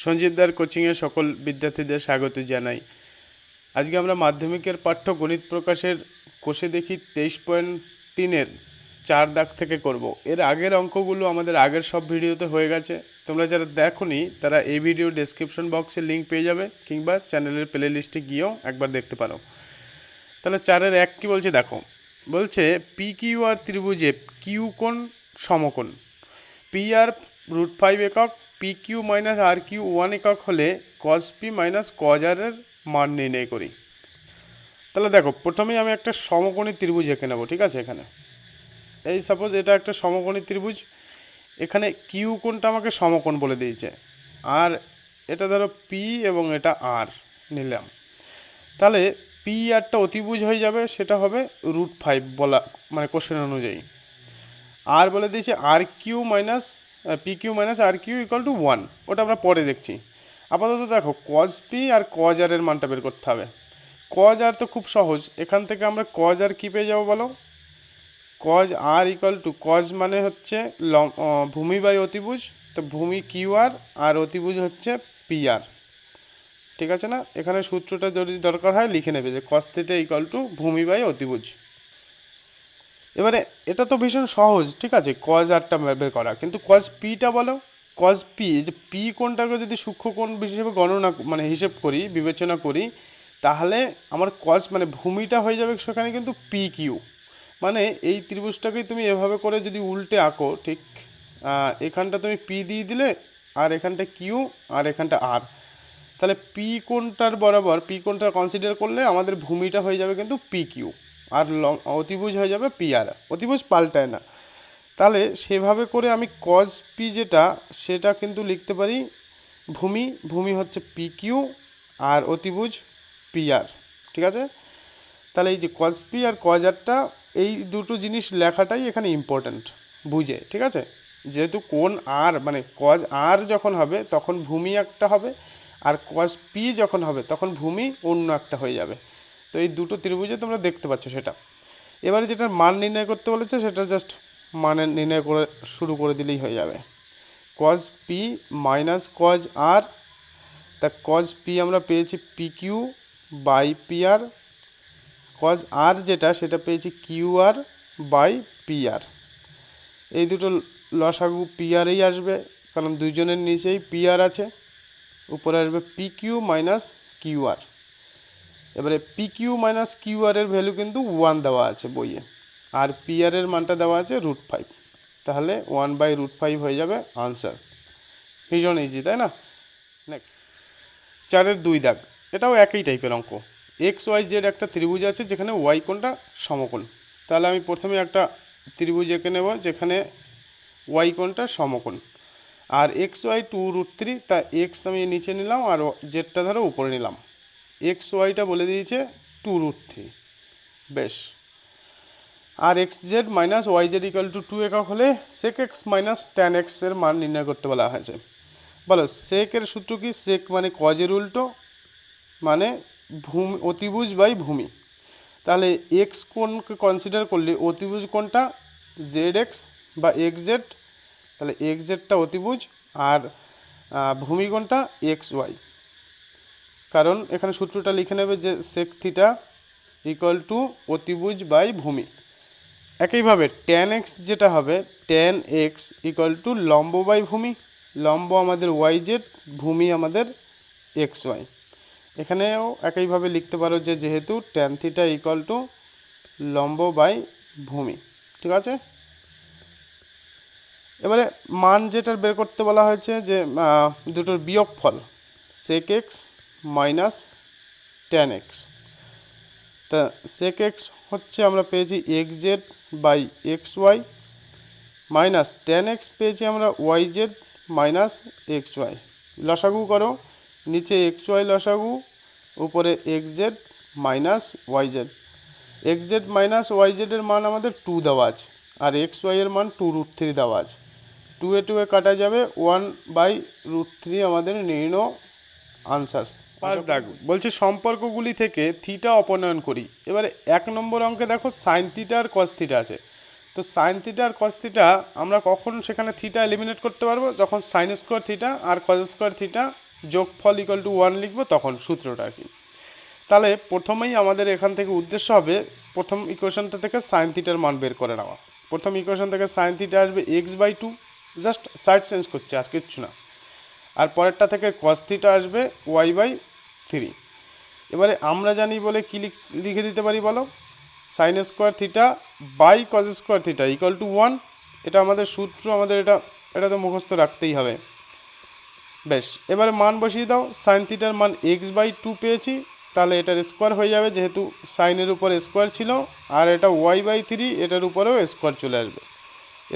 সঞ্জীবদার কোচিংয়ে সকল বিদ্যার্থীদের স্বাগত জানাই। আজকে আমরা মাধ্যমিকের পাঠ্য গণিত প্রকাশের কোষে দেখি 23.3-এর 4 দাগ থেকে করব। এর আগের অঙ্কগুলো আমাদের আগের সব ভিডিওতে হয়ে গেছে। তোমরা যারা দেখোনি তারা এই ভিডিও ডেসক্রিপশন বক্সে লিঙ্ক পেয়ে যাবে, কিংবা চ্যানেলের প্লে লিস্টে গিয়েও একবার দেখতে পারো। তাহলে 4-এর 1 কী বলছে দেখো। বলছে পি কিউ আর ত্রিভুজে কিউ কোণ সমকোণ। পি আর √5 একক, P Q minus R Q 1 একক হলে cause P minus cos R এর মান নির্ণয় করি। তাহলে দেখো, প্রথমেই আমি একটা সমকোণী ত্রিভুজ এঁকে নেব, ঠিক আছে। এখানে এই সাপোজ এটা একটা সমকোণী ত্রিভুজ, এখানে কিউ কোণটা আমাকে সমকোণ বলে দিয়েছে, আর এটা ধরো পি এবং এটা আর নিলাম। তাহলে পি আরটা অতিভুজ হয়ে যাবে, সেটা হবে √5 বলা, মানে কোশ্চেন অনুযায়ী। আর বলে দিয়েছে R Q minus P Q minus R Q equal to 1, ওটা আমরা পরে দেখছি। আপাতত দেখো কজ পি আর কজ আর এর মানটা বের করতে হবে। কজ আর তো খুব সহজ, এখান থেকে আমরা কজ আর কী পেয়ে যাবো বলো। কজ আর ইকুয়াল টু, কজ মানে হচ্ছে ভূমি বাই অতিভুজ, তো ভূমি কিউ আর অতিভুজ হচ্ছে পি আর, ঠিক আছে না। এখানে সূত্রটা যদি দরকার হয় লিখে নেবে যে কজ থিটা ইকুয়াল টু ভূমি বাই অতিভুজ। এবারে এটা তো ভীষণ সহজ, ঠিক আছে, কজ আরটা বের করা, কিন্তু কজ পিটা বলো। কজ পি, যে পি কোণটাকে যদি সূক্ষ্মকোণ হিসেবে গণনা মানে হিসেব করি, বিবেচনা করি, তাহলে আমার কজ মানে ভূমিটা হয়ে যাবে সেখানে কিন্তু পি কিউ। মানে এই ত্রিভুজটাকেই তুমি এভাবে করে যদি উল্টে আঁকো, ঠিক এখানটা তুমি পি দিয়ে দিলে, আর এখানটা কিউ, আর এখানটা আর, তাহলে পি কোণটার বরাবর, পি কোণটা কনসিডার করলে আমাদের ভূমিটা হয়ে যাবে কিন্তু পি কিউ, আর অতিভুজ হয়ে যাবে পি আর। অতিভুজ পাল্টায় না। তাহলে সেভাবে করে আমি কজ পি যেটা, সেটা কিন্তু লিখতে পারি ভূমি হচ্ছে পি কিউ আর অতিভুজ পি আর, ঠিক আছে। তাহলে এই যে কজ পি আর কজ আরটা, এই দুটো জিনিস লেখাটাই এখানে ইম্পর্ট্যান্ট বুঝে, ঠিক আছে। যেহেতু কোণ আর মানে কজ আর যখন হবে তখন ভূমি একটা হবে, আর কজ পি যখন হবে তখন ভূমি অন্য একটা হয়ে যাবে। তো এই দুটো ত্রিভুজে তোমরা দেখতে পাচ্ছ সেটা। এবারে যেটা মান নির্ণয় করতে বলেছে সেটা জাস্ট মানে নির্ণয় করে শুরু করে দিলেই হয়ে যাবে। Cos P minus cos R, তা কজ পি আমরা পেয়েছি P Q by P R, cos R যেটা সেটা পেয়েছি Q R by P R. এই দুটো লসাগু পি আরই আসবে, কারণ দুইজনের নিচেই পি আর আছে। উপরে আসবে P Q minus Q R. এবারে P Q minus Q R এর ভ্যালু কিন্তু 1 দেওয়া আছে বইয়ে, আর পি আর এর মানটা দেওয়া আছে √5। তাহলে 1/√5 হয়ে যাবে আনসার। ভীষণ ইজি, তাই না। নেক্সট 4-এর 2 দাগ, এটাও একই টাইপের অঙ্ক। এক্স ওয়াই জেড একটা ত্রিভুজ আছে যেখানে ওয়াই কোণটা সমকোণ। তাহলে আমি প্রথমে একটা ত্রিভুজ এঁকে নেব যেখানে ওয়াই কোণটা সমকোণ, আর এক্স ওয়াই 2√3, তা এক্স আমি নিচে নিলাম আর জেডটা ধরো উপরে নিলাম। এক্স ওয়াইটা বলে দিয়েছে 2√3, বেশ। আর X Z minus Y Z equal to 2 একক হলে sec X minus tan X এর মান নির্ণয় করতে বলা হয়েছে। বলো সেকের সূত্র কি? সেক মানে কজের উল্টো, মানে ভূমি, অতিভুজ বাই ভূমি। তাহলে এক্স কোণকে কনসিডার করলে অতিভুজ কোণটা জেড এক্স বা এক্স জেড, তাহলে এক্স জেডটা অতিভুজ, আর ভূমি কোণটা এক্স ওয়াই। কারণ এখানে সূত্রটা লিখে নেবে যে সেক থিটা ইকুয়াল টু অতিভুজ বাই ভূমি। একইভাবে ট্যান এক্স যেটা হবে, ট্যান এক্স ইকুয়াল টু লম্ব বাই ভূমি। লম্ব আমাদের ওয়াই জেড, ভূমি আমাদের এক্স ওয়াই। এখানেও একইভাবে লিখতে পারো যে যেহেতু ট্যান থিটা ইকুয়াল টু লম্ব বাই ভূমি, ঠিক আছে। এবারে মান যেটার বের করতে বলা হয়েছে যে দুটোর বিয়োগফল, sec X minus tan X. তা সেক এক্স হচ্ছে আমরা পেয়েছি X Z by X Y, minus tan X পেয়েছি আমরা Y Z minus X Y. লসাগু করো, নিচে এক্স ওয়াই লসাগু, উপরে X Z minus Y Z. X Z minus Y জেডের মান আমাদের 2 দেওয়া আছে, আর এক্স ওয়াইয়ের মান 2√3 দেওয়া আছে। 2 এ 2 এ কাটা যাবে, 1/√3 আমাদের নির্ণয় আনসার। 5 দাগ বলছে সম্পর্কগুলি থেকে থিটা অপনয়ন করি। এবারে 1 নম্বর অঙ্কে দেখো সাইন থিটা আর কস থিটা আছে। তো সাইন থিটা আর কস থিটা আমরা কখন সেখানে থিটা এলিমিনেট করতে পারবো? যখন সাইন স্কোয়ার থিটা আর কস স্কোয়ার থিটা যোগফল ইকুয়াল টু 1 লিখবো, তখন সূত্রটা আর কি। তাহলে প্রথমেই আমাদের এখান থেকে উদ্দেশ্য হবে প্রথম ইকুয়েশনটা থেকে সাইন থিটার মান বের করে নেওয়া। প্রথম ইকুয়েশন থেকে সাইন থিটা আসবে x/2, জাস্ট সাইড চেঞ্জ করছে, আর কিচ্ছু না। আর পরেরটা থেকে কস থিটা আসবে y/3। এবারে আমরা জানি বলে কি লিখে দিতে পারি বলো, sine square theta by cos square theta equal to 1। এটা আমাদের সূত্র, আমাদের এটা তো মুখস্থ রাখতেই হবে। বেশ, এবারে মান বসিয়ে দাও। সাইন থিটার মান x/2 পেয়েছি, তাহলে এটার স্কোয়ার হয়ে যাবে, যেহেতু সাইনের উপর স্কোয়ার ছিল, আর এটা y/3, এটার উপরেও স্কোয়ার চলে আসবে।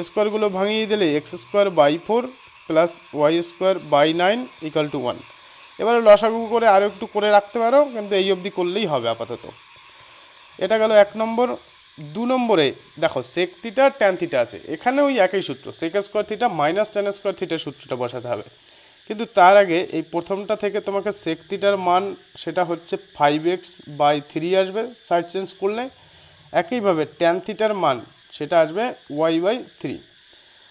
স্কোয়ারগুলো ভাঙিয়ে দিলে x²/4 plus y²/9 equal to 1। এবারে লসাগু করে আরও একটু করে রাখতে পারো, কিন্তু এই অবধি করলেই হবে আপাতত। এটা গেল 1 নম্বর। 2 নম্বরে দেখো সেক থিটা ট্যান থিটা আছে, এখানে ওই একই সূত্র, sec square theta minus tan square থিটার সূত্রটা বসাতে হবে। কিন্তু তার আগে এই প্রথমটা থেকে তোমাকে সেক থিটার মান সেটা হচ্ছে 5x/3 আসবে সাইড চেঞ্জ করলে। একইভাবে ট্যান থিটার মান সেটা আসবে y/3।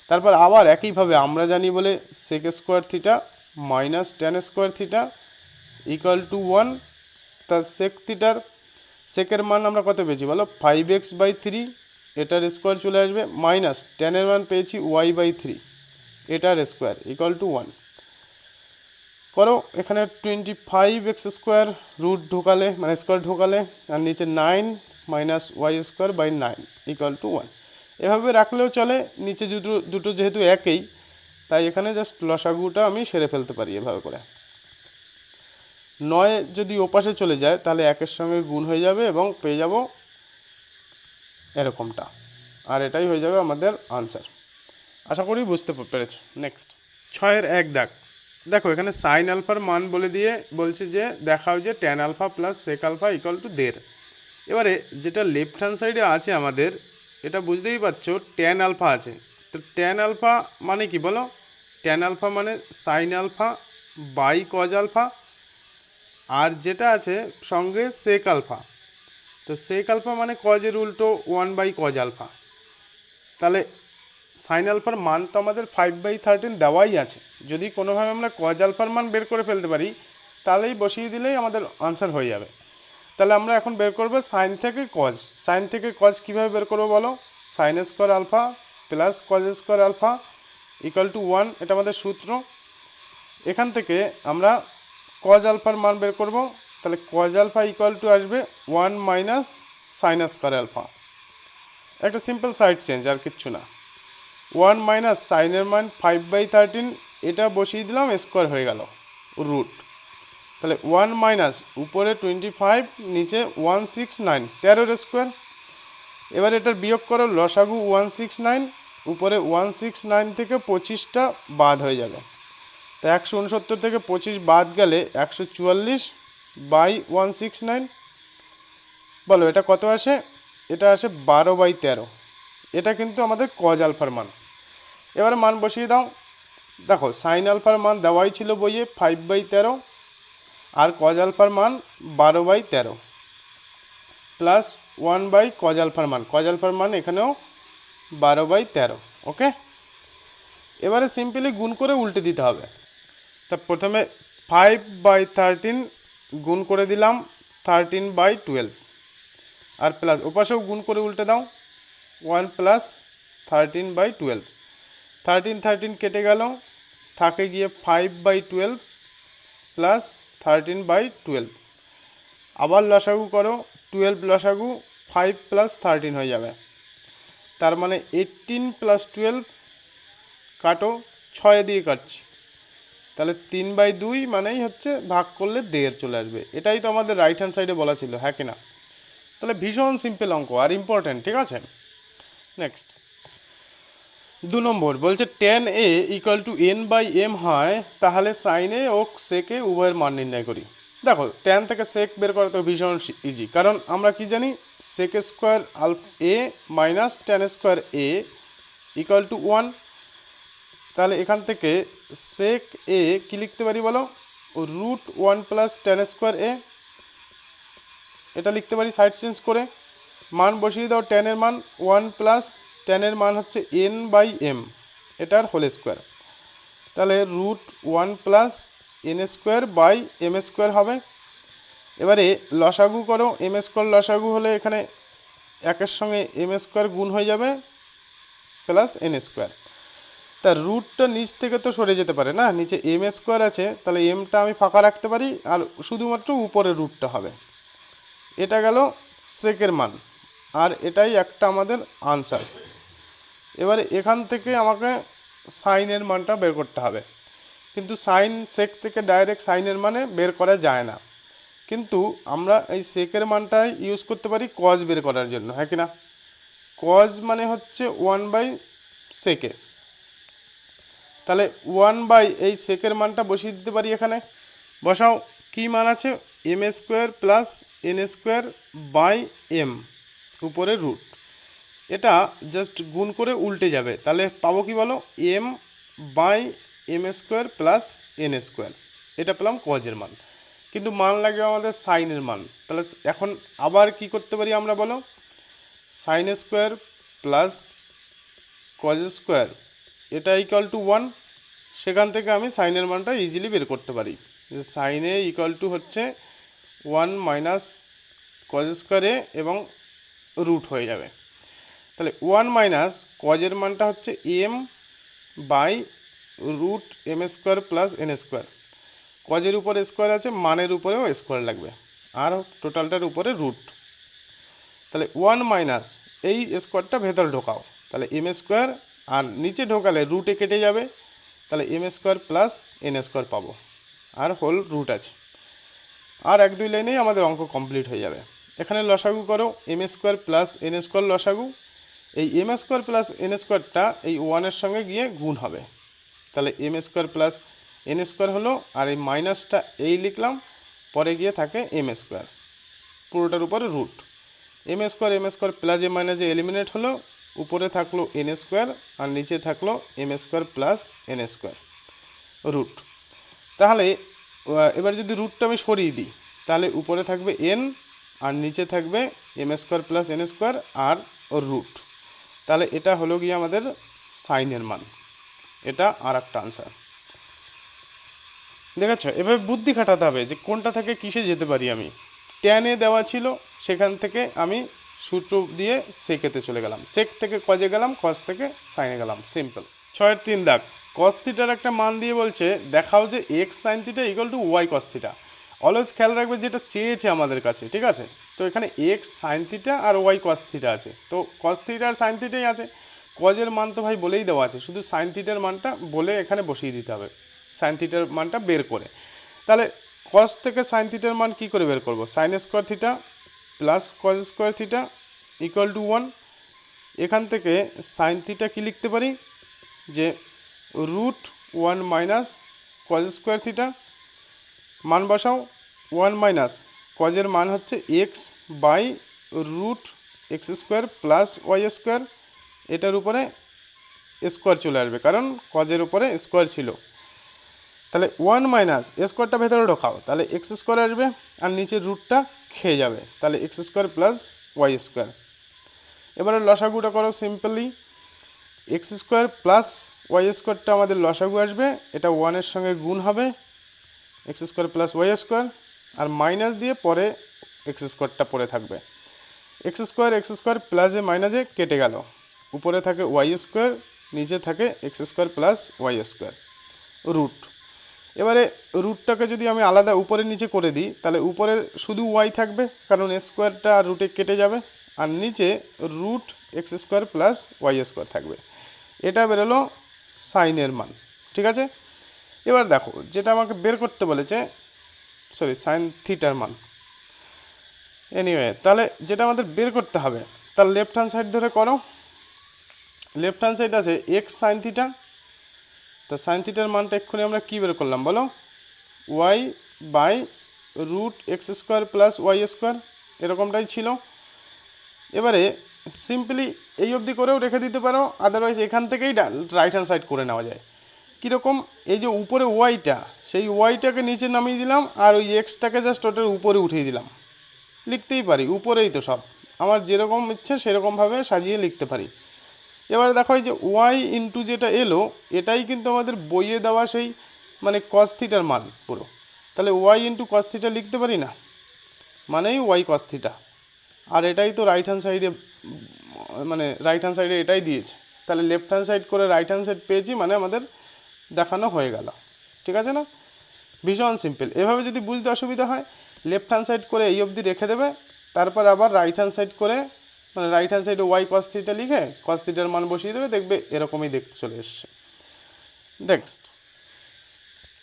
তারপর আবার একইভাবে আমরা জানি বলে sec square theta minus tan square theta equal to 1। তার সেকের মান আমরা কত পেয়েছি বলো, 5x/3, এটার স্কোয়ার চলে আসবে, মাইনাস ট্যানের মান পেয়েছি y/3, এটার স্কোয়ার ইকুয়াল টু 1। করো, এখানে 25x² রুট ঢোকালে মানে স্কোয়ার ঢোকালে, আর নিচে 9 মাইনাস y²/9 ইকুয়াল টু 1। এভাবে রাখলেও চলে, নিচে দুটো যেহেতু একই, তাই এখানে জাস্ট লসাগুটা আমি সেরে ফেলতে পারি এভাবে করে। 9 যদি ওপাশে চলে যায় তাহলে 1-এর সঙ্গে গুণ হয়ে যাবে এবং পেয়ে যাব এরকমটা, আর এটাই হয়ে যাবে আমাদের আনসার। আশা করি বুঝতে পেরেছো। নেক্সট 6-এর 1 দাগ। দেখো এখানে সাইন আলফার মান বলে দিয়ে বলছে যে দেখাও যে tan alpha plus sec alpha equal to 1.5। এবারে যেটা লেফট হ্যান্ড সাইডে আছে আমাদের, এটা বুঝতেই পারছো ট্যান আলফা আছে। তো ট্যান আলফা মানে কি বলো, ট্যান আলফা মানে sine alpha by cos alpha, আর যেটা আছে সঙ্গে সেক আলফা। তো সেক আলফা মানে কজের উল্টো 1/কজ আলফা। তাহলে সাইন আলফার মান তো আমাদের 5/13 দেওয়াই আছে। যদি কোনোভাবে আমরা কজ আলফার মান বের করে ফেলতে পারি, তাহলেই বসিয়ে দিলেই আমাদের আনসার হয়ে যাবে। তাহলে আমরা এখন বের করবো সাইন থেকে কজ। সাইন থেকে কজ কীভাবে বের করবো বলো, sine square alpha plus cos square alpha equal to 1, এটা আমাদের সূত্র। এখান থেকে আমরা কজ আলফার মান বের করব, তাহলে কজ আলফা ইকুয়াল টু আসবে 1 মাইনাস সাইন স্কোয়ার আলফা। একটা সিম্পল সাইড চেঞ্জ, আর কিচ্ছু না। 1 মাইনাস সাইনের মান 5/13, এটা বসিয়ে দিলাম, স্কোয়ার হয়ে গেল রুট। তাহলে 1 মাইনাস উপরে 25, নিচে 169, 13-এর স্কোয়ার। এবার এটার বিয়োগ করো, লসাগু 169, উপরে 169 থেকে 25টা বাদ হয়ে যাবে। তো 169 থেকে 25 বাদ গেলে 144/169। বলো এটা কত আসে, এটা আসে 12/13। এটা কিন্তু আমাদের কজ আলফার মান। এবারে মান বসিয়ে দাও। দেখো সাইন আলফার মান দেওয়াই ছিল বইয়ে 5/13, আর কজ আলফার মান 12/13 প্লাস 1/কজ আলফার মান, কজ আলফার মান এখানেও 12/13। ওকে, এবারে সিম্পলি গুণ করে উল্টে দিতে হবে। তা প্রথমে 5/13 গুণ করে দিলাম 13/12, আর প্লাস ওপাশেও গুণ করে উল্টে দাও 1 প্লাস 13/12। 13 কেটে গেল, থাকে গিয়ে 5/12 প্লাস 13/12। আবার লসাগু করো, 12 লসাগু 5 প্লাস 13 হয়ে যাবে, তার মানে 18 প্লাস 12 কাটো, 6 দিয়ে কাটছি, তাহলে 3/2 মানেই হচ্ছে ভাগ করলে 1.5 চলে আসবে। এটাই তো আমাদের রাইট হ্যান্ড সাইডে বলা ছিল, হ্যাঁ কি না? তাহলে ভীষণ সিম্পল অঙ্ক আর ইম্পর্টেন্ট, ঠিক আছে। নেক্সট 2 নম্বর বলছে tan a equal two n/m হয়, তাহলে সাইন এ ও সেকে উভয়ের মান নির্ণয় করি। দেখো ট্যান থেকে সেক বের করা তো ভীষণ ইজি, কারণ আমরা কি জানি sec square a minus tan square a equal to 1। তাহলে এখান থেকে সেক এ কী লিখতে পারি বলো, রুট 1 প্লাস ট্যান স্কোয়ার এ, এটা লিখতে পারি সাইড চেঞ্জ করে। মান বসিয়ে দাও, ট্যানের মান 1 প্লাস ট্যানের মান হচ্ছে n/m, এটার হোল স্কোয়ার। তাহলে root 1 plus N square by M square হবে। এবারে লসাগু করো, এম স্কোয়ার লসাগু হলে এখানে একের সঙ্গে এম স্কোয়ার গুণ হয়ে যাবে প্লাস এন স্কোয়ার। তার রুটটা নিচ থেকে তো সরে যেতে পারে না, নিচে এম স্কোয়ার আছে, তাহলে এমটা আমি ফাঁকা রাখতে পারি আর শুধুমাত্র উপরে রুটটা হবে। এটা গেল সেকের মান, আর এটাই একটা আমাদের আনসার। এবারে এখান থেকে আমাকে সাইনের মানটা বের করতে হবে, কিন্তু সাইন সেক থেকে ডাইরেক্ট সাইনের মানে বের করা যায় না, কিন্তু আমরা এই সেকের মানটাই ইউজ করতে পারি কজ বের করার জন্য, হ্যাঁ কি না? কজ মানে হচ্ছে 1/সেকে, তাহলে 1 এই সেকের মানটা বসিয়ে দিতে পারি এখানে। বসাও, কী মান আছে? M square plus N square by M উপরে রুট। এটা জাস্ট গুণ করে উল্টে যাবে, তাহলে পাবো কি বলো? M by M square plus N square. এটা পেলাম কজের মান, কিন্তু মান লাগবে আমাদের সাইনের মান। তাহলে এখন আবার কি করতে পারি আমরা বলো? Sine square plus cos square এটা ইকুয়াল টু 1। সেখান থেকে আমি সাইনের মানটা ইজিলি বের করতে পারি, যে সাইনে ইকুয়াল টু হচ্ছে 1 মাইনাস কজ স্কোয়ারে এবং রুট হয়ে যাবে। তাহলে 1 মাইনাস কজের মানটা হচ্ছে M by root M square plus N square. কজের উপরে স্কোয়ার আছে, মানের উপরেও স্কোয়ার লাগবে, আর টোটালটার উপরে রুট। তাহলে 1 মাইনাস এই স্কোয়ারটা ভেতর ঢোকাও, তাহলে এম স্কোয়ার, আর নিচে ঢোকালে রুটে কেটে যাবে, তাহলে M square plus N square পাবো, আর হোল রুট আছে। আর 1-2 লাইনেই আমাদের অঙ্ক কমপ্লিট হয়ে যাবে। এখানে লসাগু করো, M square plus N square লসাগু। এই এম স্কোয়ার প্লাস এন স্কোয়ারটা এই 1-এর সঙ্গে গিয়ে গুণ হবে, তাহলে M square plus N square হলো, আর এই মাইনাসটা এই লিখলাম, পরে গিয়ে থাকে এম স্কোয়ার, পুরোটার উপরে রুট। এম স্কোয়ার প্লাস এ মাইনাসে এলিমিনেট হলো, উপরে থাকলো এন স্কোয়ার আর নিচে থাকলো M square plus N square root. তাহলে এবার যদি রুটটা আমি সরিয়ে দিই, তাহলে উপরে থাকবে এন আর নিচে থাকবে M square plus N square আর রুট। তাহলে এটা হলো গিয়ে আমাদের সাইনের মান। এটা আর একটা আনসার। দেখাচ্ছ, এভাবে বুদ্ধি খাটাতে হবে যে কোনটা থেকে কিসে যেতে পারি আমি। ট্যানে দেওয়া ছিল, সেখান থেকে আমি সূত্র দিয়ে সেকেতে চলে গেলাম, সেক থেকে কজে গেলাম, কজ থেকে সাইনে গেলাম, সিম্পল। 6-3 দাগ, কস থিটার একটা মান দিয়ে বলছে দেখাও যে X sine theta equal to Y cos theta. Always খেয়াল রাখবে যেটা চেয়েছে আমাদের কাছে, ঠিক আছে? তো এখানে এক্স সাইন থিটা আর ওয়াই কস থিটা আছে, তো কস থিটা আর সাইন থিটাই আছে। কজের মান তো ভাই বলেই দেওয়া আছে, শুধু সাইন থিটার মানটা বলে এখানে বসিয়ে দিতে হবে, সাইন থিটার মানটা বের করে। তাহলে কস থেকে সাইন থিটার মান কী করে বের করব? Sine square theta plus cos square theta equal to 1। এখান থেকে সাইন থিটা কী লিখতে পারি? যে root 1 minus cos square theta, মান বসাও। 1 মাইনাস কজের মান হচ্ছে X by root x square plus Y square, এটার উপরে স্কোয়ার চলে আসবে কারণ কজের উপরে স্কোয়ার ছিল। তাহলে 1 মাইনাস স্কোয়ারটা ভেতরে ঢোকাও, তাহলে এক্স স্কোয়ার আসবে আর নিচের রুটটা খেয়ে যাবে, তাহলে x square plus Y square. এবারে লসাগুটা করো simply, X square plus Y স্কোয়ারটা আমাদের লসাগু আসবে, এটা 1-এর সঙ্গে গুণ হবে, X square plus Y square, আর মাইনাস দিয়ে পরে এক্স স্কোয়ারটা পড়ে থাকবে। এক্স স্কোয়ার প্লাসে মাইনাসে কেটে গেল, উপরে থাকে ওয়াই স্কোয়ার, নিচে থাকে X square plus Y square root. এবারে রুটটাকে যদি আমি আলাদা উপরে নিচে করে দিই, তাহলে উপরে শুধু ওয়াই থাকবে কারণ স্কোয়ারটা রুটে কেটে যাবে, আর নিচে root x square plus Y square থাকবে। এটা বেরোলো সাইনের মান, ঠিক আছে? এবার দেখো যেটা আমাকে বের করতে বলেছে, সরি সাইন থিটার মান। এনিওয়ে, তাহলে যেটা আমাদের বের করতে হবে তার লেফট হ্যান্ড সাইড ধরে করো। লেফট হ্যান্ড সাইড আছে এক্স সাইন থিটা, তা সাইন থিটার মানটা এক্ষুনি আমরা কী বের করলাম বলো? Y by root x square plus Y square, এরকমটাই ছিল। এবারে সিম্পলি এই অবধি করেও রেখে দিতে পারো, আদারওয়াইজ এখান থেকেই রাইট হ্যান্ড সাইড করে নেওয়া যায়। কীরকম? এই যে উপরে ওয়াইটা, সেই ওয়াইটাকে নিচে নামিয়ে দিলাম আর ওই এক্সটাকে জাস্ট ওটার উপরে উঠিয়ে দিলাম, লিখতেই পারি উপরেই তো সব, আমার যেরকম ইচ্ছে সেরকমভাবে সাজিয়ে লিখতে পারি। এবারে দেখো এই যে ওয়াই ইন্টু যেটা এলো, এটাই কিন্তু আমাদের বইয়ে দেওয়া সেই মানে কস থিটার মান পুরো, তাহলে ওয়াই ইন্টু কস থিটা লিখতে পারি না, মানেই ওয়াই কস থিটা। আর এটাই তো রাইট হ্যান্ড সাইডে, মানে রাইট হ্যান্ড সাইডে এটাই দিয়েছে, তাহলে লেফট হ্যান্ড সাইড করে রাইট হ্যান্ড সাইড পেয়েছি, মানে আমাদের দেখানো হয়ে গেল। ঠিক আছে না? ভীষণ সিম্পল। এভাবে যদি বুঝতে অসুবিধা হয়, লেফট হ্যান্ড সাইড করে এই অবধি রেখে দেবে, তারপর আবার রাইট হ্যান্ড সাইড করে, মানে রাইট হ্যান্ড সাইডে ওয়াই কস থিটা লিখে কস থিটার মান বসিয়ে দেবে, দেখবে এরকমই দেখতে চলে এসছে। নেক্সট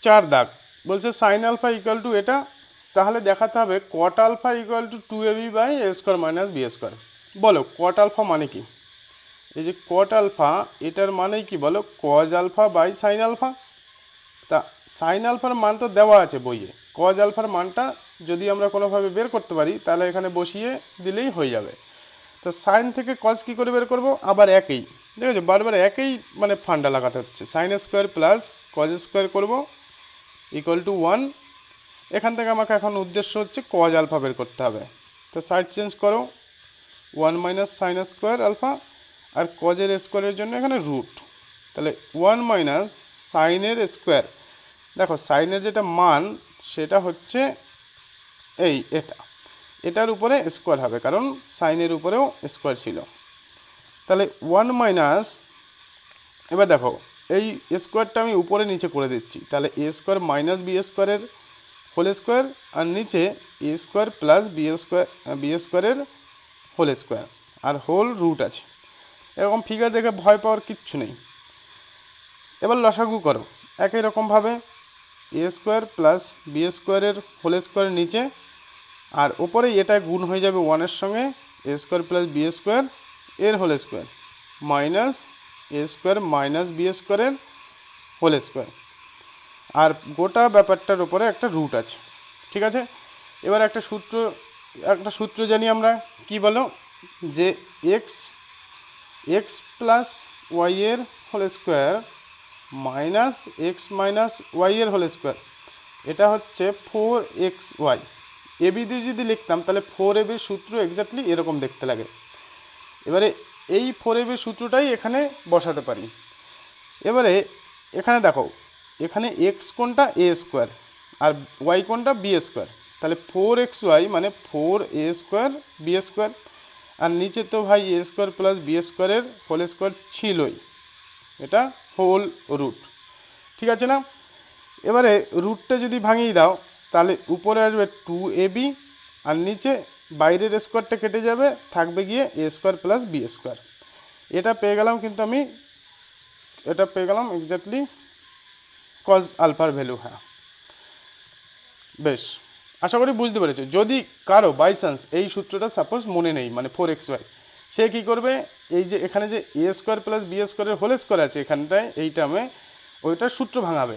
4 দাগ বলছে সাইন আলফা ইকুয়াল টু এটা, তাহলে দেখাতে হবে cot alpha equal to 2ab by A square minus B square. বলো কট আলফা মানে কি? এই যে কট আলফা, এটার মানে কি বলো? Cos alpha by sine alpha. তা সাইন আলফার মান তো দেওয়া আছে বইয়ে, কজ আলফার মানটা যদি আমরা কোনোভাবে বের করতে পারি তাহলে এখানে বসিয়ে দিলেই হয়ে যাবে। তো সাইন থেকে কজ কী করে বের করব? আবার একই, দেখেছো বারবার একই মানে ফান্ডা লাগাতে হচ্ছে। Sine square plus cos square করবো ইকুয়াল টু 1। এখান থেকে আমাকে এখন উদ্দেশ্য হচ্ছে কজ আলফা বের করতে হবে। তো সাইড চেঞ্জ করো, 1 মাইনাস সাইন স্কোয়ার আলফা, আর কজের স্কোয়ারের জন্য এখানে রুট, তাহলে 1 মাইনাস সাইনের স্কোয়ার। দেখো সাইনের যেটা মান সেটা হচ্ছে এটার উপরে স্কোয়ার হবে, কারণ সাইনের উপরেও স্কোয়ার ছিল। তাহলে 1 মাইনাস, এবার দেখো এই স্কোয়ারটা আমি উপরে নিচে করে দিচ্ছি, তাহলে এ স্কোয়ার মাইনাস বি স্কোয়ারের হোল স্কোয়ার, আর নিচে এ স্কোয়ার প্লাস বি স্কোয়ারের হোল স্কোয়ার, আর হোল রুট আছে। এরকম ফিগার দেখে ভয় পাওয়ার কিচ্ছু নেই। এবার লসাগু করো একই রকমভাবে, এ স্কোয়ার প্লাস বি স্কোয়ারের হোল স্কোয়ারের নিচে, আর ওপরে এটা গুণ হয়ে যাবে 1-এর সঙ্গে, এ স্কোয়ার প্লাস বি স্কোয়ার এর হোল স্কোয়ার মাইনাস এ স্কোয়ার মাইনাস বি স্কোয়ারের হোল স্কোয়ার, আর গোটা ব্যাপারটার উপরে একটা রুট আছে। ঠিক আছে? এবার একটা সূত্র জানি আমরা, কি বলো? যে এক্স প্লাস ওয়াই এর whole square minus x minus y এর হোল স্কোয়ার, এটা হচ্ছে 4xy। এবি দিয়ে যদি লিখতাম তাহলে 4ab সূত্র এক্স্যাক্টলি এরকম দেখতে লাগে। এবারে এই 4ab সূত্রটাই এখানে বসাতে পারি। এবারে এখানে দেখো, এখানে এক্স কোনটা? এ স্কোয়ার, আর ওয়াই কোনটা? B square. তাহলে 4xy মানে 4a স্কোয়ার বি স্কোয়ার, আর নিচে তো ভাই এ স্কোয়ার প্লাস বি স্কোয়ারের হোল স্কোয়ার ছিলই, এটা হোল রুট। ঠিক আছে না? এবারে রুটটা যদি ভাঙিয়ে দাও তাহলে উপরে আসবে 2ab, আর নিচে বাইরের স্কোয়ারটা কেটে যাবে, থাকবে গিয়ে এ স্কোয়ার প্লাস বি স্কোয়ার। এটা পেয়ে গেলাম, কিন্তু আমি এটা পেয়ে গেলাম এক্স্যাক্টলি কজ আলফার ভ্যালু। হ্যাঁ বেশ, আশা করি বুঝতে পেরেছো। যদি কারো বাই চান্স এই সূত্রটা সাপোজ মনে নেই, মানে 4xy, সে কী করবে? এই যে এখানে যে এ স্কোয়ার প্লাস বি স্কোয়ারের হোল স্কোয়ার আছে এখানটায়, এই টার্মে ওইটার সূত্র ভাঙাবে,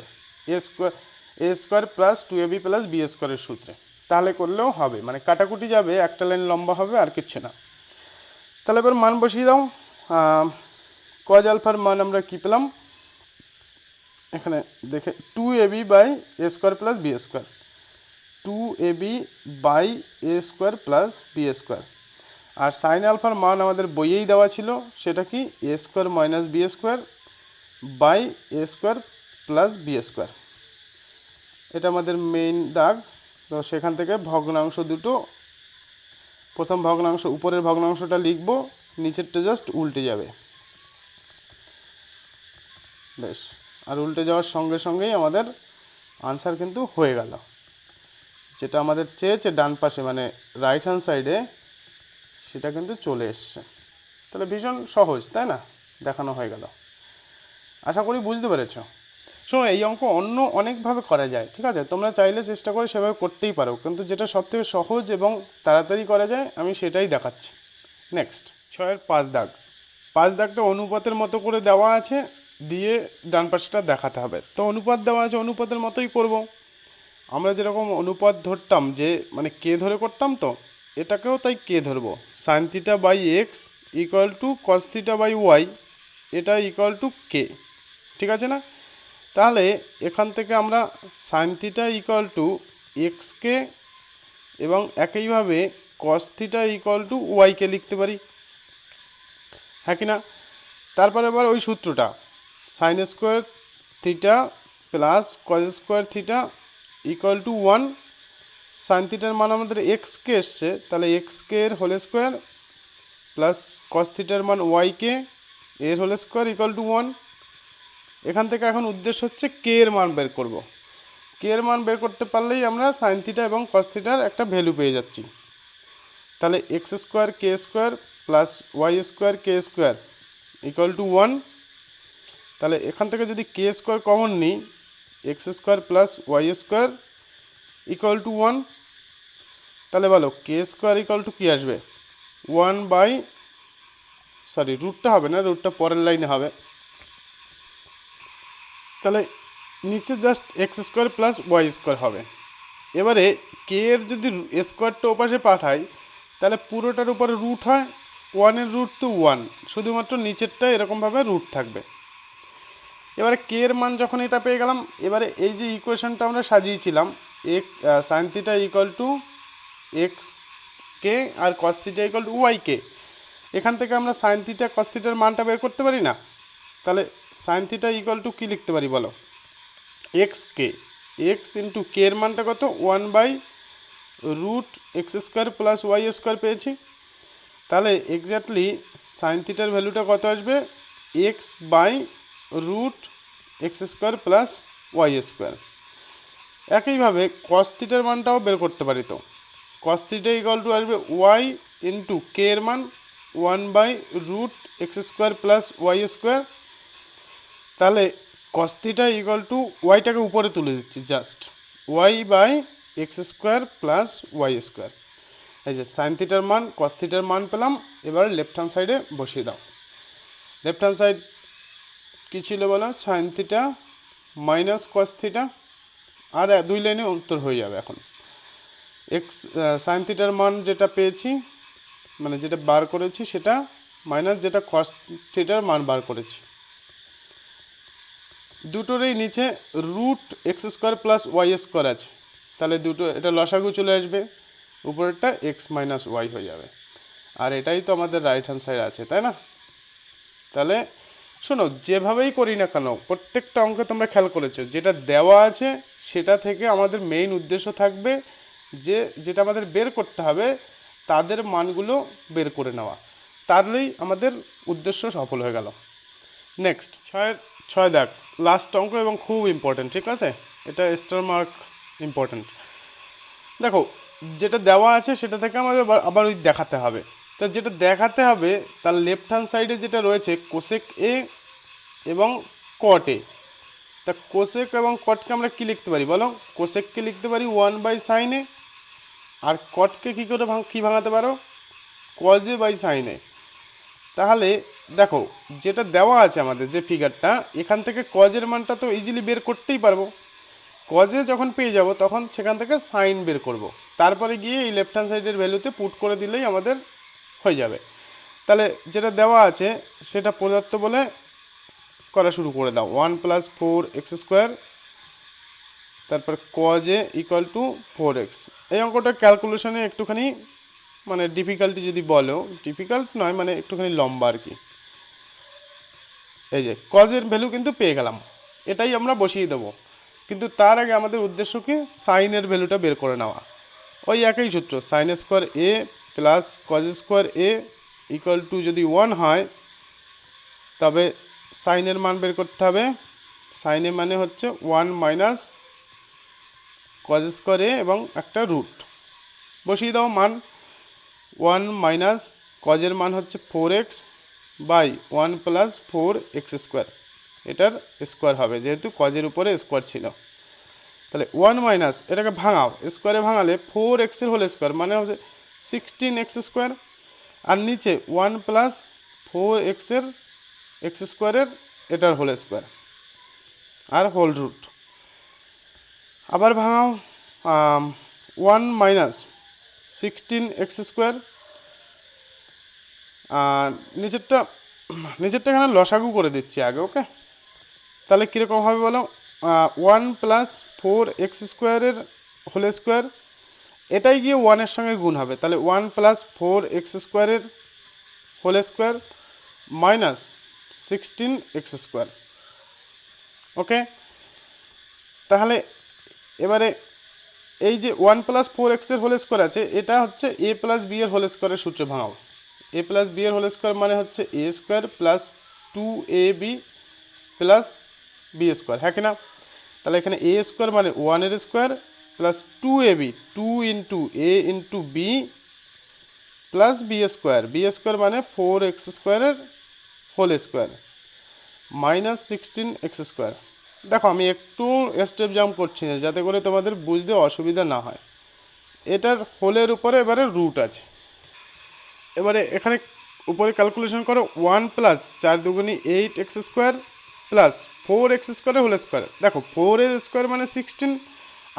A square plus 2ab plus B স্কোয়ারের সূত্রে, তাহলে করলেও হবে। মানে কাটাকুটি যাবে, একটা লাইন লম্বা হবে, আর কিচ্ছু না। তাহলে এবার মান বসিয়ে দাও। কজ আলফার মান আমরা কী পেলাম এখানে দেখে? 2ab by A square plus B square, 2ab by A square plus B square. আর সাইন আলফার মান আমাদের বইয়েই দেওয়া ছিল, সেটা কি? A square minus B square by A square plus B square. এটা আমাদের মেইন দাগ। তো সেখান থেকে ভগ্নাংশ দুটো, প্রথম ভগ্নাংশ উপরের ভগ্নাংশটা লিখব, নিচেরটা জাস্ট উল্টে যাবে। বেশ, আর উল্টে যাওয়ার সঙ্গে সঙ্গেই আমাদের আনসার কিন্তু হয়ে গেল, যেটা আমাদের চেয়েছে ডান পাশে মানে রাইট হ্যান্ড সাইডে, সেটা কিন্তু চলে এসছে। তাহলে ভীষণ সহজ, তাই না? দেখানো হয়ে গেল। আশা করি বুঝতে পেরেছ। শোনো, এই অঙ্ক অন্য অনেকভাবে করা যায়, ঠিক আছে? তোমরা চাইলে চেষ্টা করে সেভাবে করতেই পারো, কিন্তু যেটা সবথেকে সহজ এবং তাড়াতাড়ি করা যায় আমি সেটাই দেখাচ্ছি। নেক্সট 6-এর 5 দাগ। 5 দাগটা অনুপাতের মতো করে দেওয়া আছে, দিয়ে ডান পাশটা দেখাতে হবে। তো অনুপাত দেওয়া আছে, অনুপাতের মতোই করব। আমরা যেরকম অনুপাত ধরতাম, যে মানে কে ধরে করতাম, তো এটাকেও তাই কে ধরবো। Sine theta by x equal to cos theta by y, এটা ইকুয়াল টু কে। ঠিক আছে না? তাহলে এখান থেকে আমরা sign theta equal two x k এবং একইভাবে cos theta equal to y k লিখতে পারি, হ্যাঁ কি না? তারপরে আবার ওই সূত্রটা sine square theta plus cos square theta equal to 1, sine থিটার মান আমাদের এক্সকে এসছে, তাহলে এক্সকে এর হোল স্কোয়ার প্লাস কস থিটার মান ওয়াইকে এর হোল স্কোয়ার ইকুয়াল টু 1। এখান থেকে এখন উদ্দেশ্য হচ্ছে কে এর মান বের করব। কে এর মান বের করতে পারলেই আমরা সাইন থিটা এবং কস থিটার একটা ভ্যালু পেয়ে যাচ্ছি। তাহলে x square k square plus Y square k square equal to 1। তাহলে এখান থেকে যদি কে স্কোয়ার কমন নিই, x square plus Y square equal to 1। তাহলে বলো কে স্কোয়ার ইকুয়াল টু কী আসবে, 1 বাই, সরি রুটটা হবে না, রুটটা পরের লাইনে হবে। তাহলে নিচে just x square plus Y square হবে। এবারে কে এর যদি স্কোয়ারটা ওপাশে পাঠাই তাহলে পুরোটার উপরে রুট হয়, 1-এর রুট তো 1, শুধুমাত্র নিচেরটা এরকমভাবে রুট থাকবে। এবারে কে এর মান যখন এটা পেয়ে গেলাম, এবারে এই যে ইকুয়েশনটা আমরা সাজিয়েছিলাম sine theta equal to X K আর cos theta equal to Y K, এখান থেকে আমরা সাইন থিটা কস থিটার মানটা বের করতে পারি না? তাহলে সাইন থিটা ইকুয়াল টু কী লিখতে পারি বলো, x k, x into k এর মানটা কত, 1 by root x square plus Y square পেয়েছি। তাহলে এক্স্যাক্টলি সাইন থিটার ভ্যালুটা কত আসবে, x by root x square plus Y square. একইভাবে কস থিটার মানটাও বের করতে পারি, তো কস থিটা ইকুয়াল টু আসবে ওয়াই ইন্টু কে এর মান 1 by root x square plus Y square. তাহলে কস থিটা ইকুয়াল টু ওয়াইটাকে উপরে তুলে দিচ্ছি, just y by x square plus Y square. এই যে সাইন থিটার মান কস থিটার মান পেলাম। এবার লেফট হ্যান্ড সাইডে বসিয়ে দাও। লেফট হ্যান্ড সাইড কী ছিল বলো, sine theta minus cos theta, আর 2 লাইনে উত্তর হয়ে যাবে। এখন এক্স সাইন থিটার মান যেটা পেয়েছি, মানে যেটা বার করেছি সেটা মাইনাস যেটা কস থিটার মান বার করেছি, দুটোরই নিচে root x square plus Y square আছে, তাহলে দুটো এটা লসাগু চলে আসবে, উপরেরটা এক্স মাইনাস ওয়াই হয়ে যাবে। আর এটাই তো আমাদের রাইট হ্যান্ড সাইড আছে, তাই না? তাহলে শোনো, যেভাবেই করি না কেন প্রত্যেকটা অঙ্কে তোমরা খেয়াল করেছো, যেটা দেওয়া আছে সেটা থেকে আমাদের মেইন উদ্দেশ্য থাকবে যে যেটা আমাদের বের করতে হবে তাদের মানগুলো বের করে নেওয়া, তাহলেই আমাদের উদ্দেশ্য সফল হয়ে গেল। নেক্সট 6 দেখ, লাস্ট অঙ্ক এবং খুব ইম্পর্টেন্ট, ঠিক আছে? এটা স্টার মার্ক ইম্পর্টেন্ট। দেখো যেটা দেওয়া আছে সেটা থেকে আমাদের আবার ওই দেখাতে হবে। তা যেটা দেখাতে হবে তার লেফট হ্যান্ড সাইডে যেটা রয়েছে কোসেক এ এবং কট এ, তা কোসেক এবং কটকে আমরা কী লিখতে পারি বলো? কোসেককে লিখতে পারি 1 বাই সাইন এ, আর কটকে কী করে কী ভাঙাতে পারো, কজ এ বাই সাইন এ। তাহলে দেখো যেটা দেওয়া আছে আমাদের যে ফিগারটা, এখান থেকে কজের মানটা তো ইজিলি বের করতেই পারবো। কজে যখন পেয়ে যাব তখন সেখান থেকে সাইন বের করব, তারপরে গিয়ে এই লেফট হ্যান্ড সাইডের ভ্যালুতে পুট করে দিলেই আমাদের হয়ে যাবে। তাহলে যেটা দেওয়া আছে সেটা পদার্থ বলে করা শুরু করে দাও, 1 প্লাস 4x স্কোয়ার, তারপর cause A equal to 4x। এই অঙ্কটা ক্যালকুলেশনে একটুখানি মানে ডিফিকাল্টি যদি বলো, ডিফিকাল্ট নয় মানে একটুখানি লম্বা আর কি। এই যে কজের ভ্যালু কিন্তু পেয়ে গেলাম, এটাই আমরা বসিয়ে দেবো, কিন্তু তার আগে আমাদের উদ্দেশ্য কি, সাইনের ভ্যালুটা বের করে নেওয়া। ওই একই সূত্র, sine square A plus cos square A equal to যদি 1 হয় তবে সাইনের মান বের করতে হবে। সাইনের মানে হচ্ছে 1 মাইনাস কজ স্কোয়ার এ এবং একটা রুট বসিয়ে দাও মান। 1 মাইনাস কজের মান হচ্ছে 4x by 1 plus 4x square, এটার স্কোয়ার হবে যেহেতু কজের উপরে স্কোয়ার ছিল। তাহলে 1 মাইনাস এটাকে ভাঙাও, স্কোয়ারে ভাঙালে 4x এর হোল স্কোয়ার মানে হচ্ছে 16x স্কোয়ার, আর নিচে 1 প্লাস 4x এর এক্স স্কোয়ারের এটার হোল স্কোয়ার আর হোল রুট। আবার ভাঙাও 1 মাইনাস 16x স্কোয়ার, নিচেরটা এখানে লসাগু করে দিচ্ছি আগে, ওকে? তাহলে কীরকম হবে বলো, 1 প্লাস 4x স্কোয়ারের হোল স্কোয়ার, এটাই গিয়ে 1-এর সঙ্গে গুণ হবে, তাহলে 1 প্লাস 4x স্কোয়ারের whole square minus 16x square, okay? তাহলে এবারে এই যে 1+4x এর হোল স্কোয়ার আছে, এটা হচ্ছে a প্লাস b এর হোল স্কোয়ারের সূত্রে ভাঙাও। a প্লাস b এর হোল স্কোয়ার মানে হচ্ছে a square plus 2ab plus b square, হ্যাঁ কি না? তাহলে এখানে a স্কোয়ার মানে 1 এর square plus 2ab 2 into a into b plus b square মানে 4x স্কোয়ারের whole square minus 16x square. দেখো আমি একটু স্টেপ জাম্প করছি না যাতে করে তোমাদের বুঝতে অসুবিধা না হয়। এটার হোলের উপরে এবারে রুট আছে। এবারে এখানে উপরে ক্যালকুলেশন করো 1 plus 4 দুগুনি 8x square plus 4x স্কোয়ারের হোল স্কোয়ার। দেখো 4 এর স্কোয়ার মানে 16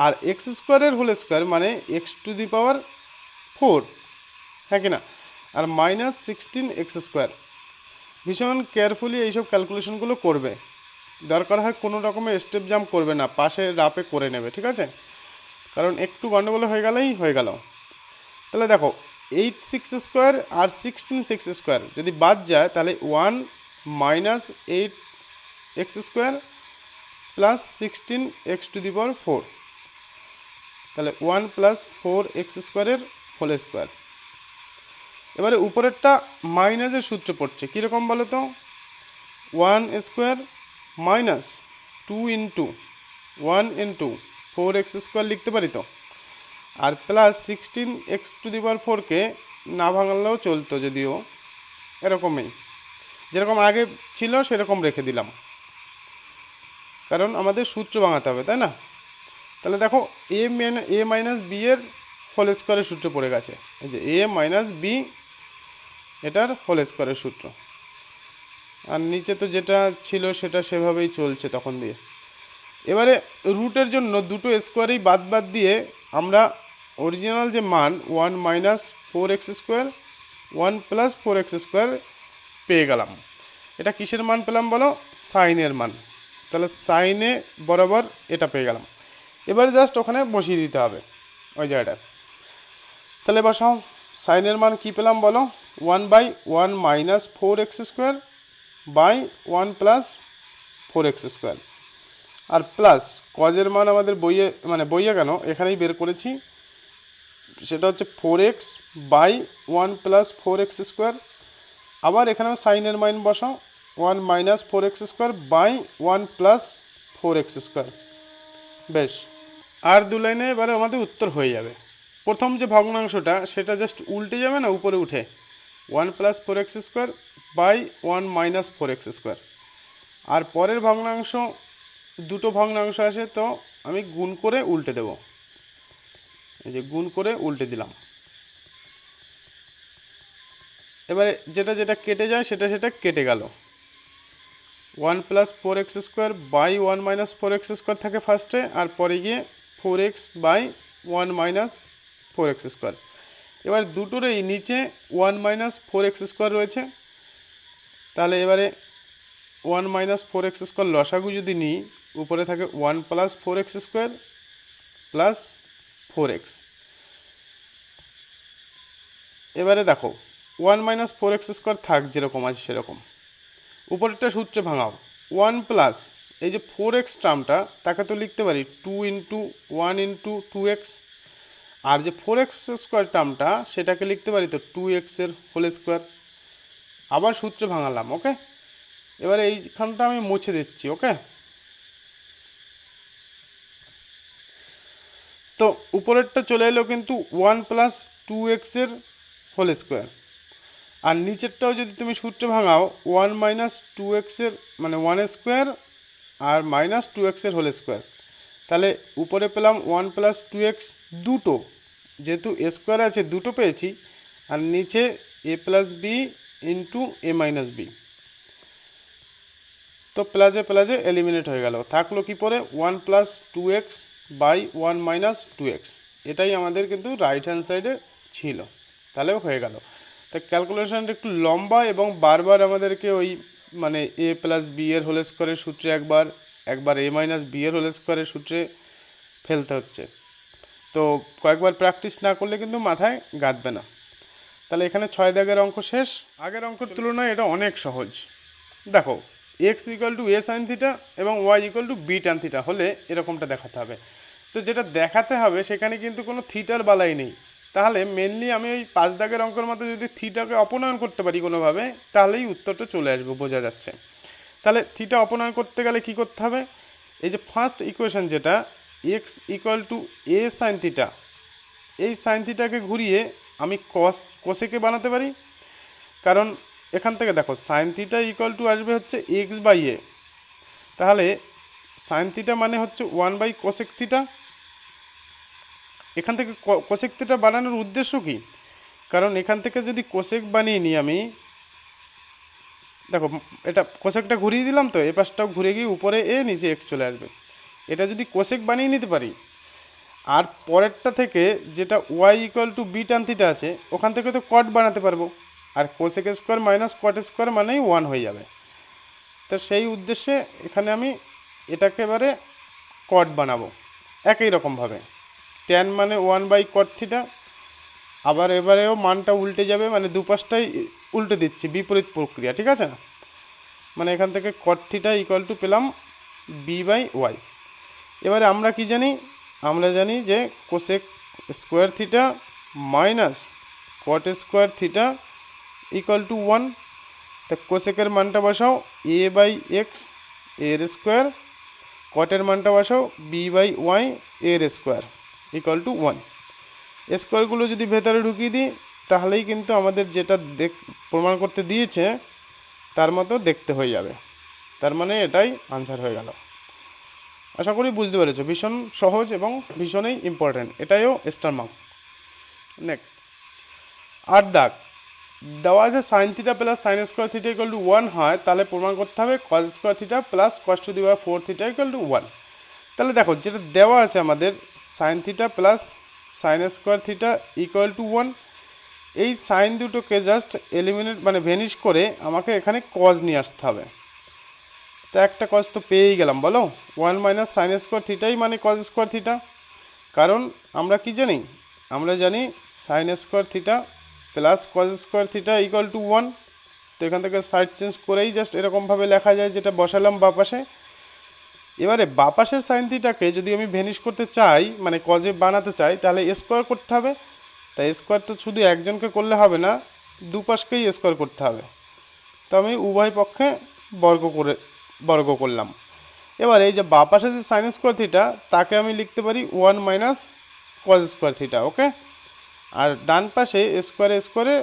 আর এক্স স্কোয়ারের হোল স্কোয়ার মানে x⁴, হ্যাঁ কি না? আর মাইনাস 16x স্কোয়ার। ভীষণ কেয়ারফুলি এইসব ক্যালকুলেশনগুলো করবে, দরকার হয় কোনো রকমের স্টেপ জাম্প করবে না, পাশে রাপে করে নেবে, ঠিক আছে? কারণ একটু গণ্ডগোল হয়ে গেলেই হয়ে গেল। তাহলে দেখো 8x স্কোয়ার আর 16x স্কোয়ার যদি বাদ যায় তাহলে 1 minus 8x square plus 16x⁴, তাহলে 1 প্লাস 4x স্কোয়ারের হোল স্কোয়ার। এবারে উপরেরটা মাইনাসের সূত্রে পড়ছে, কীরকম বলো তো? 1 square minus 2 into 1 into 4x square লিখতে পারি তো, আর প্লাস 16x⁴কে না ভাঙলেও চলতো, যদিও এরকমই যেরকম আগে ছিল সেরকম রেখে দিলাম, কারণ আমাদের সূত্র ভাঙাতে হবে, তাই না? তাহলে দেখো a মাইনাস b এর হোল স্কোয়ারের সূত্র পড়ে গেছে। এই যে a মাইনাস b এটার হোল স্কোয়ারের সূত্র, আর নিচে তো যেটা ছিল সেটা সেভাবেই চলছে তখন দিয়ে। এবারে রুটের জন্য দুটো স্কোয়ারেই বাদ দিয়ে আমরা অরিজিনাল যে মান 1 minus 4x square 1 plus 4x square পেয়ে গেলাম। এটা কিসের মান পেলাম বলো? সাইনের মান। তাহলে সাইনে বরাবর এটা পেয়ে গেলাম। এবারে জাস্ট ওখানে বসিয়ে দিতে হবে ওই জায়গাটা। তাহলে বসাও, সাইনের মান কি পেলাম বলো? 1/1 minus 4x square by 1 plus 4x square, আর প্লাস কজের মান আমাদের বইয়ে কেন এখানেই বের করেছি, সেটা হচ্ছে 4x by 1 plus 4x square. আবার এখানেও সাইনের মান বসাও, 1 minus 4x square by 1 plus 4x square. বেশ, আর দু লাইনে এবারে আমাদের উত্তর হয়ে যাবে। প্রথম যে ভগ্নাংশটা সেটা জাস্ট উল্টে যাবে না উপরে উঠে, 1 plus 4x square by 1 minus 4x square. আর পরের ভগ্নাংশ দুটো ভগ্নাংশ আসে, তো আমি গুণ করে উল্টে দেব। এই যে গুণ করে উল্টে দিলাম। এবারে যেটা কেটে যায় সেটা কেটে গেল। 1 plus 4x square by 1 minus 4x square থাকে ফার্স্টে, আর পরে গিয়ে 4x by 1 minus 4x square. এবার দুটোরই নিচে 1 মাইনাস 4x স্কোয়ার রয়েছে। তাহলে এবারে 1 মাইনাস 4x স্কোয়ার লসাগু যদি নিই, উপরে থাকে 1 plus 4x square plus 4x। এবারে দেখো 1 মাইনাস 4x স্কোয়ার থাক যেরকম আছে সেরকম, উপরেরটা সূত্রে ভাঙাও। 1 প্লাস এই যে 4x টার্মটা তাকে তো লিখতে পারি 2 ইন্টু 1 ইন্টু 2x, আর যে 4x স্কোয়ার টার্মটা সেটাকে লিখতে পারি তো 2x এর হোল স্কোয়ার। আবার সূত্রে ভাঙালাম, ওকে। এবারে এইখানটা আমি মুছে দিচ্ছি, ওকে। তো উপরেরটা চলে এলো কিন্তু 1 প্লাস 2x এর হোল স্কোয়ার, আর নিচেরটাও যদি তুমি সূত্রে ভাঙাও 1 মাইনাস 2x এর মানে 1 স্কোয়ার আর মাইনাস 2x এর হোল স্কোয়ার। তাহলে উপরে পেলাম 1 প্লাস 2x দুটো, যেহেতু স্কোয়ার আছে দুটো পেয়েছি, আর নিচে a plus b into a minus b. তো প্লাসে এলিমিনেট হয়ে গেল, থাকলো কি পরে 1 plus 2x by 1 minus 2x। এটাই আমাদের কিন্তু রাইট হ্যান্ড সাইডে ছিল, তাহলেও হয়ে গেল। তা ক্যালকুলেশনটা একটু লম্বা এবং বারবার আমাদেরকে ওই মানে a প্লাস বি এর হোল স্কোয়ারের সূত্রে একবার a মাইনাস বি এর হোল স্কোয়ারের সূত্রে ফেলতে হচ্ছে। তো কয়েকবার প্র্যাকটিস না করলে কিন্তু মাথায় গাঁথবে না। তাহলে এখানে 6 দাগের অঙ্ক শেষ। আগের অঙ্কের তুলনায় এটা অনেক সহজ। দেখো X equal to A sine theta এবং Y equal to B tan theta হলে এরকমটা দেখাতে হবে। তো যেটা দেখাতে হবে সেখানে কিন্তু কোনো থিটার বালাই নেই, তাহলে মেনলি আমি ওই 5 দাগের অঙ্কের মতো যদি থিটাকে অপনয়ন করতে পারি কোনোভাবে, তাহলেই উত্তরটা চলে আসবে, বোঝা যাচ্ছে। তাহলে থিটা অপনয়ন করতে গেলে কি করতে হবে, এই যে ফার্স্ট ইকুয়েশন যেটা x equal to A sine theta, এই সাইন থিটাকে ঘুরিয়ে আমি কোসেকে বানাতে পারি। কারণ এখান থেকে দেখো সাইন থিটা ইকুয়াল টু আসবে হচ্ছে এক্স বাই এ, তাহলে সাইন থিটা মানে হচ্ছে 1 বাই কোসেক থিটা। এখান থেকে কোসেক থিটা বানানোর উদ্দেশ্য কি, কারণ এখান থেকে যদি কোসেক বানিয়ে নিই আমি, দেখো এটা কোসেকটা ঘুরিয়ে দিলাম, তো এ পাশটাও ঘুরে গিয়ে উপরে এ নিচে এক্স চলে আসবে। এটা যদি কোসেক বানিয়ে নিতে পারি, আর পরেরটা থেকে যেটা Y equal to B tan theta আছে, ওখান থেকে তো কট বানাতে পারবো, আর cosec square minus cot square মানেই 1 হয়ে যাবে। তো সেই উদ্দেশ্যে এখানে আমি এটাকে এবারে কট বানাবো একই রকমভাবে। ট্যান মানে 1 বাই কট থিটা, আবার এবারেও মানটা উল্টে যাবে, মানে দুপাশটাই উল্টে দিচ্ছি, বিপরীত প্রক্রিয়া, ঠিক আছে না। মানে এখান থেকে কট থিটা ইকুয়াল টু পেলাম বি বাই ওয়াই। এবারে আমরা কি জানি, আমরা জানি যে cosec square theta minus cot square theta equal to 1। তা কোসেকের মানটা বসাও এ বাই এক্স এর স্কোয়ার, কটের মানটা বসাও বি বাই ওয়াই এর স্কোয়ার ইকুয়াল টু 1। স্কোয়ারগুলো যদি ভেতরে ঢুকিয়ে দিই, তাহলেই কিন্তু আমাদের যেটা প্রমাণ করতে দিয়েছে তার মতো দেখতে হয়ে যাবে। তার মানে এটাই আনসার হয়ে গেল। আশা করি বুঝতে পেরেছো, ভীষণ সহজ এবং ভীষণই ইম্পর্ট্যান্ট, এটাইও স্টার মার্ক। নেক্সট 8 দাগ, দেওয়া আছে sine theta plus sign square theta equal to 1 হয়, তাহলে প্রমাণ করতে হবে কস square theta plus cos to the power 4 theta equal to 1। তাহলে দেখো যেটা দেওয়া আছে আমাদের sine theta plus sign square theta equal to 1, এই সাইন দুটোকে জাস্ট এলিমিনেট মানে ভ্যানিশ করে আমাকে এখানে কজ নিয়ে আসতে হবে। তো একটা কজ তো পেয়েই গেলাম, বলো 1 মাইনাস সাইন স্কোয়ার থিটাই মানে কজ স্কোয়ার থিটা। কারণ আমরা কি জানি, আমরা জানি sign square theta plus cos square theta equal to 1। তো এখান থেকে সাইড চেঞ্জ করেই জাস্ট এরকমভাবে লেখা যায়, যেটা বসালাম বাপাশে। এবারে বাপাশের সাইন থিটাকে যদি আমি ভ্যানিশ করতে চাই, মানে কজে বানাতে চাই, তাহলে স্কোয়ার করতে হবে। তাই স্কোয়ার তো শুধু একজনকে করলে হবে না, দুপাশকেই স্কোয়ার করতে হবে। তো আমি উভয় পক্ষে বর্গ করলাম। এবার এই যে বাপাশে যে সাইন স্কোয়ার থিটা, তাকে আমি লিখতে পারি 1 মাইনাস কজ স্কোয়ার থিটা, ওকে। আর ডান পাশে স্কোয়ারে স্কোয়ারে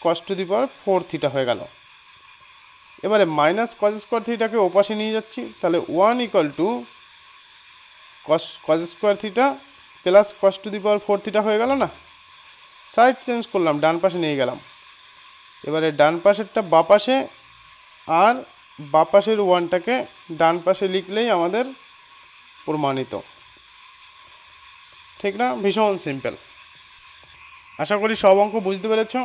কস টু দি পাওয়ার 4 থিটা হয়ে গেল। এবারে মাইনাস কজ স্কোয়ার থিটাকে ওপাশে নিয়ে যাচ্ছি, তাহলে 1 equal to cause square theta plus cos to the power 4 theta হয়ে গেল না। সাইড চেঞ্জ করলাম, ডান পাশে নিয়ে গেলাম। এবারে ডান পাশেরটা বাপাশে, আর বাপাশের 1টাকে ডান পাশে লিখলেই আমাদের প্রমাণিত, ঠিক না? ভীষণ সিম্পল। আশা করি সব অঙ্ক বুঝতে পেরেছ।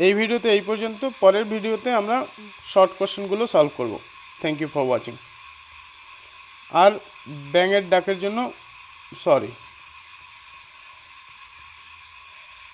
এই ভিডিওতে এই পর্যন্ত, পরের ভিডিওতে আমরা শর্ট কোশ্চেনগুলো সলভ করব। Thank you for watching. আর ব্যাঙের ডাকের জন্য সরি।